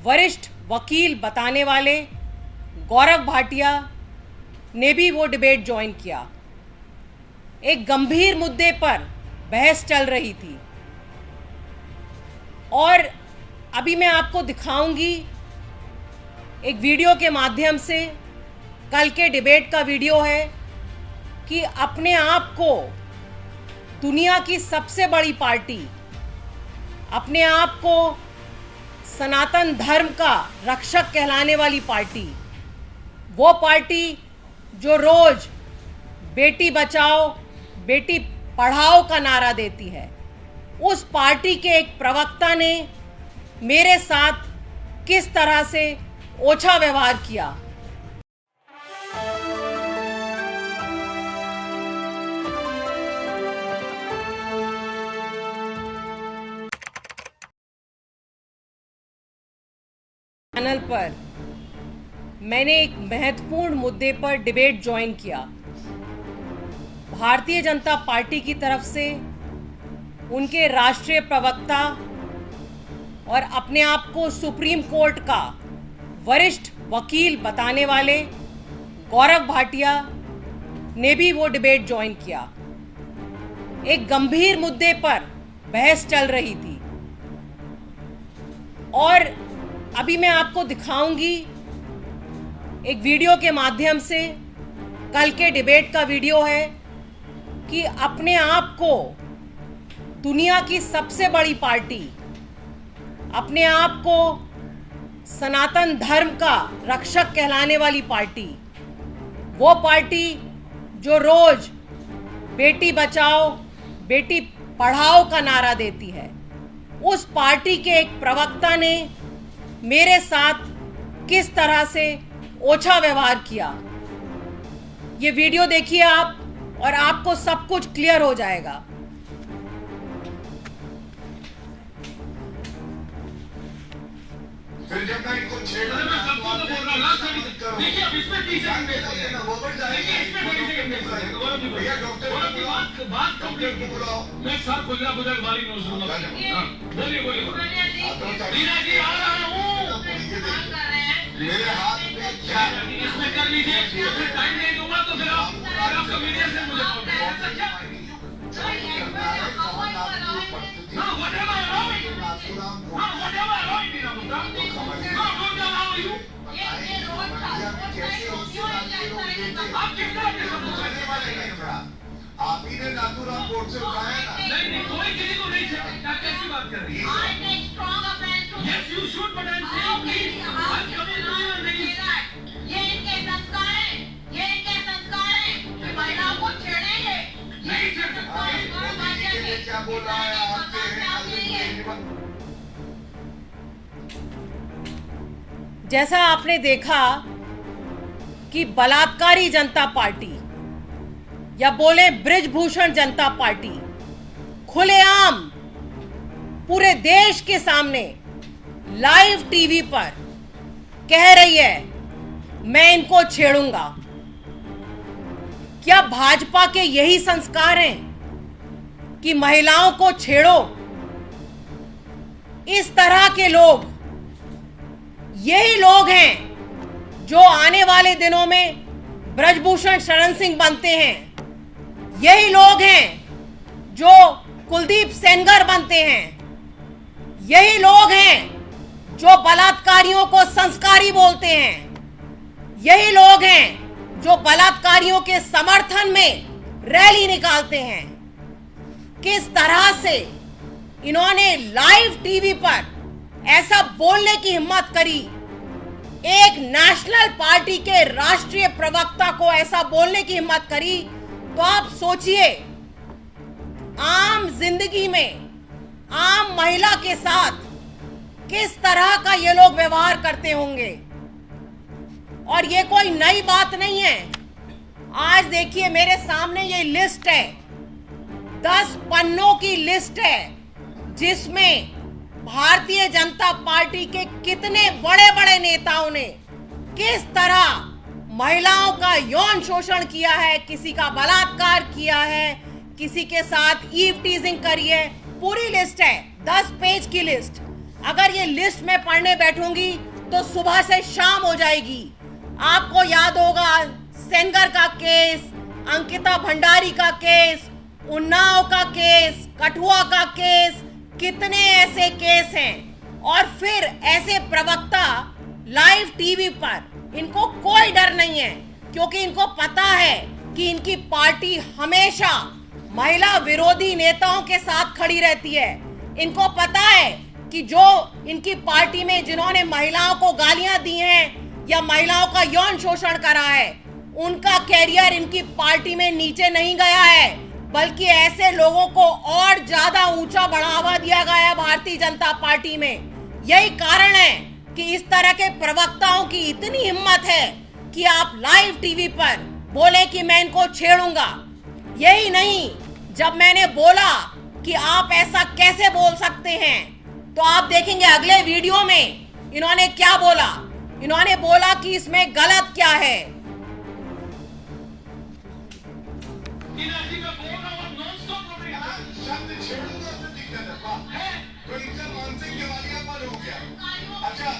वरिष्ठ वकील बताने वाले गौरव भाटिया ने भी वो डिबेट ज्वाइन किया। एक गंभीर मुद्दे पर बहस चल रही थी और अभी मैं आपको दिखाऊंगी एक वीडियो के माध्यम से, कल के डिबेट का वीडियो है, कि अपने आप को दुनिया की सबसे बड़ी पार्टी, अपने आप को सनातन धर्म का रक्षक कहलाने वाली पार्टी, वो पार्टी जो रोज बेटी बचाओ बेटी पढ़ाओ का नारा देती है, उस पार्टी के एक प्रवक्ता ने मेरे साथ किस तरह से ओछा व्यवहार किया। चैनल पर मैंने एक महत्वपूर्ण मुद्दे पर डिबेट ज्वाइन किया। भारतीय जनता पार्टी की तरफ से उनके राष्ट्रीय प्रवक्ता और अपने आप को सुप्रीम कोर्ट का वरिष्ठ वकील बताने वाले गौरव भाटिया ने भी वो डिबेट ज्वाइन किया। एक गंभीर मुद्दे पर बहस चल रही थी और अभी मैं आपको दिखाऊंगी एक वीडियो के माध्यम से, कल के डिबेट का वीडियो है, कि अपने आप को दुनिया की सबसे बड़ी पार्टी, अपने आप को सनातन धर्म का रक्षक कहलाने वाली पार्टी, वो पार्टी जो रोज बेटी बचाओ बेटी पढ़ाओ का नारा देती है, उस पार्टी के एक प्रवक्ता ने मेरे साथ किस तरह से ओछा व्यवहार किया। ये वीडियो देखिए आप और आपको सब कुछ क्लियर हो जाएगा। फिर जब मैं इनको छेड़ रहा मैं सबको तो बोल रहा हूं, देखिए अब इसमें 30 सेकंड देते हैं, वो बढ़ जाएंगे, इसमें 30 सेकंड देते हैं। भैया डॉक्टर बात कंप्लीट बुलाओ, मैं सर खुजरा बुजुर्ग वाली नोट सुनूंगा। हां बोलिए मीरा जी आ रहा हूं, मेरे हाथ में क्या इसमें कर लीजिए, फिर टाइम नहीं दूंगा तो फिर आपका मीडिया से मुझे कॉल करें। हां व्हाटएवर आप ही ने नाथूराम कोर्ट से उठाया ना? नहीं कोई किसी को नहीं छेड़ा। कैसी बात कर रही है? I take strong offense to yes you should but I'm saying please I'm coming to you and ये इनके संस्कार हैं, ये इनके संस्कार हैं कि महिलाओं को छेड़ेंगे। नहीं छेड़ सकते। क्या बोल रहा है आपके? जैसा आपने देखा कि बलात्कारी जनता पार्टी या बोले बृजभूषण जनता पार्टी खुलेआम पूरे देश के सामने लाइव टीवी पर कह रही है मैं इनको छेड़ूंगा। क्या भाजपा के यही संस्कार हैं कि महिलाओं को छेड़ो? इस तरह के लोग यही लोग हैं जो आने वाले दिनों में बृजभूषण शरण सिंह बनते हैं। यही लोग हैं जो कुलदीप सेंगर बनते हैं। यही लोग हैं जो बलात्कारियों को संस्कारी बोलते हैं। यही लोग हैं जो बलात्कारियों के समर्थन में रैली निकालते हैं। किस तरह से इन्होंने लाइव टीवी पर ऐसा बोलने की हिम्मत करी, एक नेशनल पार्टी के राष्ट्रीय प्रवक्ता को ऐसा बोलने की हिम्मत करी, तो आप सोचिए आम जिंदगी में आम महिला के साथ किस तरह का ये लोग व्यवहार करते होंगे। और ये कोई नई बात नहीं है। आज देखिए मेरे सामने ये लिस्ट है, 10 पन्नों की लिस्ट है, जिसमें भारतीय जनता पार्टी के कितने बड़े बड़े नेताओं ने किस तरह महिलाओं का यौन शोषण किया है, किसी का बलात्कार किया है, किसी के साथ ईव टीजिंग करी है। पूरी लिस्ट है, 10 पेज की लिस्ट। अगर ये लिस्ट में पढ़ने बैठूंगी तो सुबह से शाम हो जाएगी। आपको याद होगा सेंगर का केस, अंकिता भंडारी का केस, उन्नाव का केस, कठुआ का केस, कितने ऐसे केस हैं। और फिर ऐसे प्रवक्ता लाइव टीवी पर, इनको कोई डर नहीं है, क्योंकि इनको पता है कि इनकी पार्टी हमेशा महिला विरोधी नेताओं के साथ खड़ी रहती है। इनको पता है कि जो इनकी पार्टी में जिन्होंने महिलाओं को गालियां दी हैं या महिलाओं का यौन शोषण करा है, उनका कैरियर इनकी पार्टी में नीचे नहीं गया है, बल्कि ऐसे लोगों को और ज्यादा ऊंचा बढ़ावा दिया गया है भारतीय जनता पार्टी में। यही कारण है कि इस तरह के प्रवक्ताओं की इतनी हिम्मत है कि आप लाइव टीवी पर बोले कि मैं इनको छेड़ूंगा। यही नहीं, जब मैंने बोला कि आप ऐसा कैसे बोल सकते हैं, तो आप देखेंगे अगले वीडियो में इन्होंने क्या बोला। इन्होंने बोला कि इसमें गलत क्या है। शब्द छेड़ूंगा तो दिक्कत है। तो इनका मानसिक दिवालिया पर हो गया। अच्छा,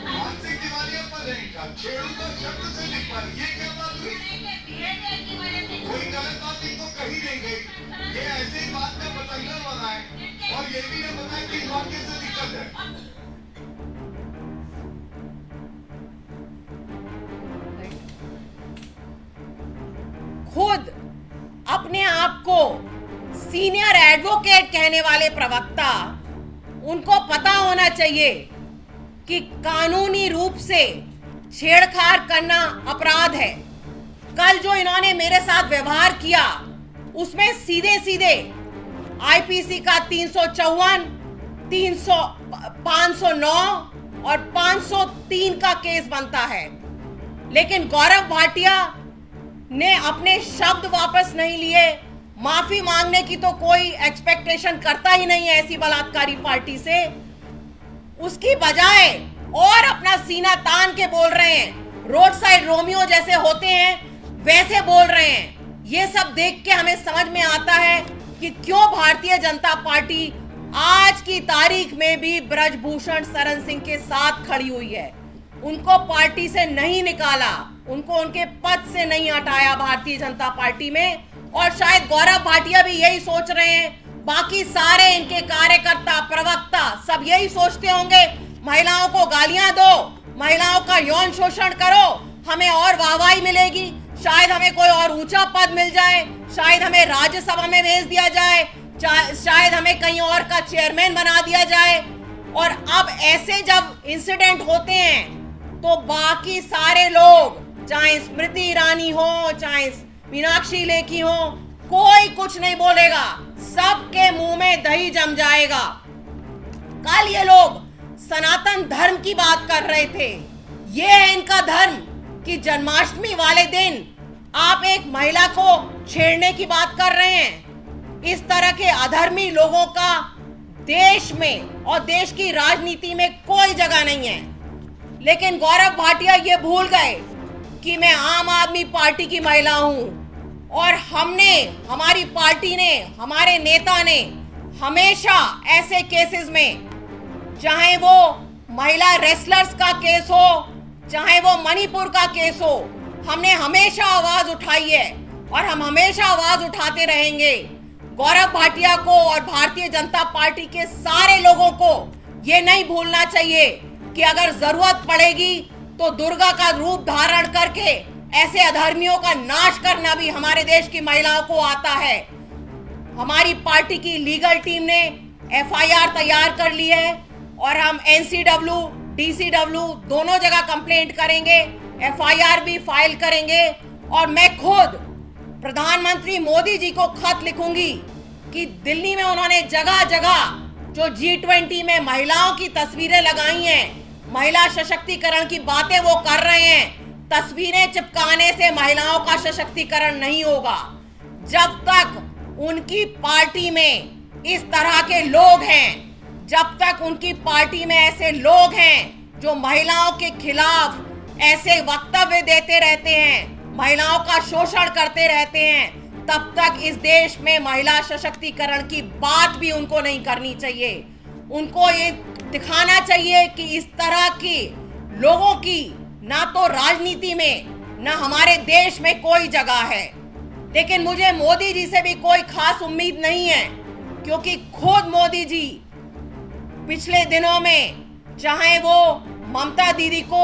मानसिक दिवालिया पर नहीं था, छेड़ूंगा शब्द से निकल, ये क्या बात हुई? कोई गलत बात इनको कही नहीं गई। ये ऐसी बात का बतंगड़ बनाए और ये भी न बताए कि इस वाक्य से दिक्कत है। खुद अपने आप को सीनियर एडवोकेट कहने वाले प्रवक्ता, उनको पता होना चाहिए कि कानूनी रूप से छेड़छाड़ करना अपराध है। कल जो इन्होंने मेरे साथ व्यवहार किया उसमें सीधे सीधे आईपीसी का 354, 509 और 503 का केस बनता है। लेकिन गौरव भाटिया ने अपने शब्द वापस नहीं लिए। माफी मांगने की तो कोई एक्सपेक्टेशन करता ही नहीं है ऐसी बलात्कारी पार्टी से। उसकी बजाय और अपना सीना तान के बोल रहे हैं, रोड साइड रोमियो जैसे होते हैं वैसे बोल रहे हैं। ये सब देख के हमें समझ में आता है कि क्यों भारतीय जनता पार्टी आज की तारीख में भी ब्रजभूषण शरण सिंह के साथ खड़ी हुई है। उनको पार्टी से नहीं निकाला, उनको उनके पद से नहीं हटाया भारतीय जनता पार्टी में। और शायद गौरव भाटिया भी यही सोच रहे हैं, बाकी सारे इनके कार्यकर्ता प्रवक्ता सब यही सोचते होंगे, महिलाओं को गालियां दो, महिलाओं का यौन शोषण करो, हमें और वाहवाही मिलेगी, शायद हमें कोई और ऊंचा पद मिल जाए, शायद हमें राज्यसभा में भेज दिया जाए, शायद हमें कहीं और का चेयरमैन बना दिया जाए। और अब ऐसे जब इंसिडेंट होते हैं तो बाकी सारे लोग, चाहे स्मृति ईरानी हो, चाहे मीनाक्षी लेखी हो, कोई कुछ नहीं बोलेगा, सबके मुंह में दही जम जाएगा। कल ये लोग सनातन धर्म की बात कर रहे थे। ये है इनका धर्म कि जन्माष्टमी वाले दिन आप एक महिला को छेड़ने की बात कर रहे हैं। इस तरह के अधर्मी लोगों का देश में और देश की राजनीति में कोई जगह नहीं है। लेकिन गौरव भाटिया ये भूल गए कि मैं आम आदमी पार्टी की महिला हूं और हमारी पार्टी ने, हमारे नेता ने हमेशा ऐसे केसेस में, चाहे वो महिला रेसलर्स का केस हो, चाहे वो मणिपुर का केस हो, हमने हमेशा आवाज उठाई है और हम हमेशा आवाज उठाते रहेंगे। गौरव भाटिया को और भारतीय जनता पार्टी के सारे लोगों को ये नहीं भूलना चाहिए कि अगर जरूरत पड़ेगी तो दुर्गा का रूप धारण करके ऐसे अधर्मियों का नाश करना भी हमारे देश की महिलाओं को आता है। हमारी पार्टी की लीगल टीम ने एफआईआर तैयार कर ली है और हम एनसीडब्ल्यू, डीसीडब्ल्यू दोनों जगह कंप्लेंट करेंगे, एफआईआर भी फाइल करेंगे। और मैं खुद प्रधानमंत्री मोदी जी को खत लिखूंगी कि दिल्ली में उन्होंने जगह जगह जो G20 में महिलाओं की तस्वीरें लगाई हैं, महिला सशक्तिकरण की बातें वो कर रहे हैं, तस्वीरें चिपकाने से महिलाओं का सशक्तिकरण नहीं होगा। जब तक उनकी पार्टी में इस तरह के लोग हैं, जब तक उनकी पार्टी में ऐसे लोग हैं जो महिलाओं के खिलाफ ऐसे वक्तव्य देते रहते हैं, महिलाओं का शोषण करते रहते हैं, तब तक इस देश में महिला सशक्तिकरण की बात भी उनको नहीं करनी चाहिए। उनको ये दिखाना चाहिए कि इस तरह के लोगों की ना तो राजनीति में ना हमारे देश में कोई जगह है। लेकिन मुझे मोदी जी से भी कोई खास उम्मीद नहीं है, क्योंकि खुद मोदी जी पिछले दिनों में चाहे वो ममता दीदी को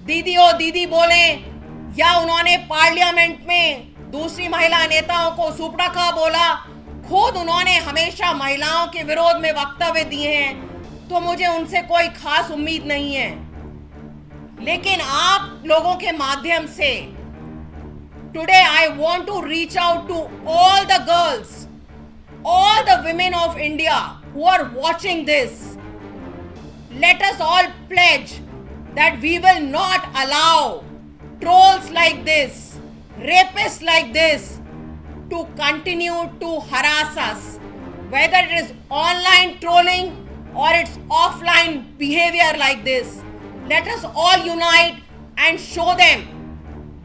दीदी ओ दीदी बोले या उन्होंने पार्लियामेंट में दूसरी महिला नेताओं को सुपड़का बोला, खुद उन्होंने हमेशा महिलाओं के विरोध में वक्तव्य दिए हैं, तो मुझे उनसे कोई खास उम्मीद नहीं है। लेकिन आप लोगों के माध्यम से today I want to reach out to all the girls, all the women of India who are watching this. Let us all pledge that we will not allow trolls like this, rapists like this to continue to harass us, whether it is online trolling or it's offline behavior like this. Let us all unite and show them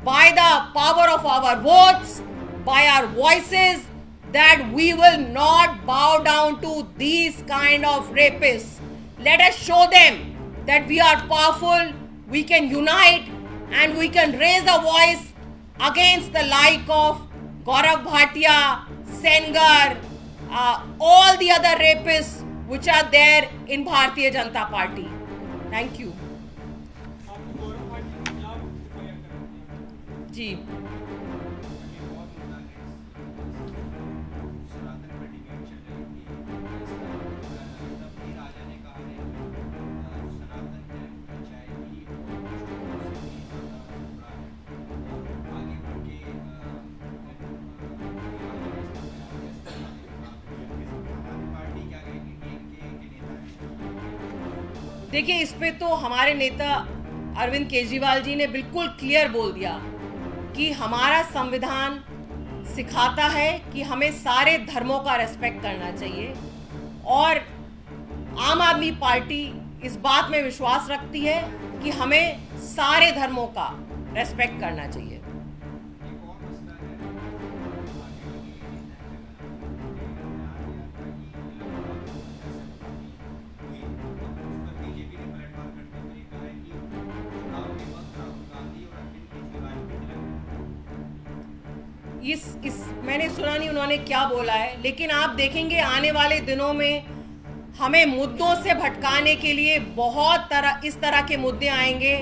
by the power of our votes, by our voices, that we will not bow down to these kind of rapists. Let us show them that we are powerful, we can unite, and we can raise a voice against the like of Gaurav Bhatia, Sengar, all the other rapists which are there in Bharatiya Janata Party. Thank you. जी देखिए, इस पे तो हमारे नेता अरविंद केजरीवाल जी ने बिल्कुल clear बोल दिया कि हमारा संविधान सिखाता है कि हमें सारे धर्मों का रेस्पेक्ट करना चाहिए, और आम आदमी पार्टी इस बात में विश्वास रखती है कि हमें सारे धर्मों का रेस्पेक्ट करना चाहिए। इस मैंने सुना नहीं उन्होंने क्या बोला है, लेकिन आप देखेंगे आने वाले दिनों में हमें मुद्दों से भटकाने के लिए बहुत इस तरह के मुद्दे आएंगे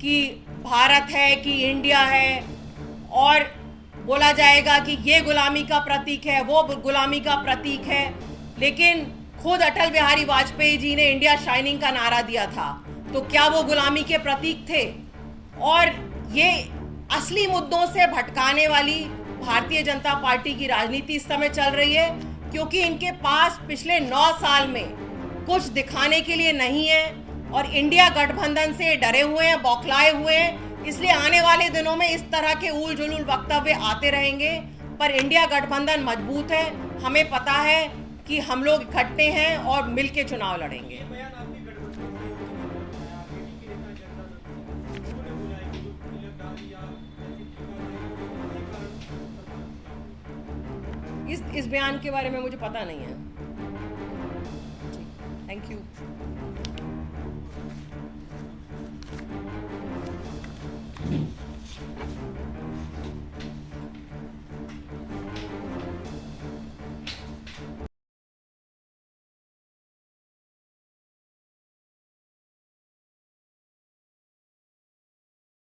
कि भारत है कि इंडिया है, और बोला जाएगा कि ये गुलामी का प्रतीक है, वो गुलामी का प्रतीक है। लेकिन खुद अटल बिहारी वाजपेयी जी ने इंडिया शाइनिंग का नारा दिया था, तो क्या वो गुलामी के प्रतीक थे? और ये असली मुद्दों से भटकाने वाली भारतीय जनता पार्टी की राजनीति इस समय चल रही है, क्योंकि इनके पास पिछले 9 साल में कुछ दिखाने के लिए नहीं है, और इंडिया गठबंधन से डरे हुए हैं, बौखलाए हुए हैं। इसलिए आने वाले दिनों में इस तरह के उल जुलूल वक्तव्य आते रहेंगे, पर इंडिया गठबंधन मजबूत है। हमें पता है कि हम लोग इकट्ठे हैं और मिलकर चुनाव लड़ेंगे। इस बयान के बारे में मुझे पता नहीं है। Thank you.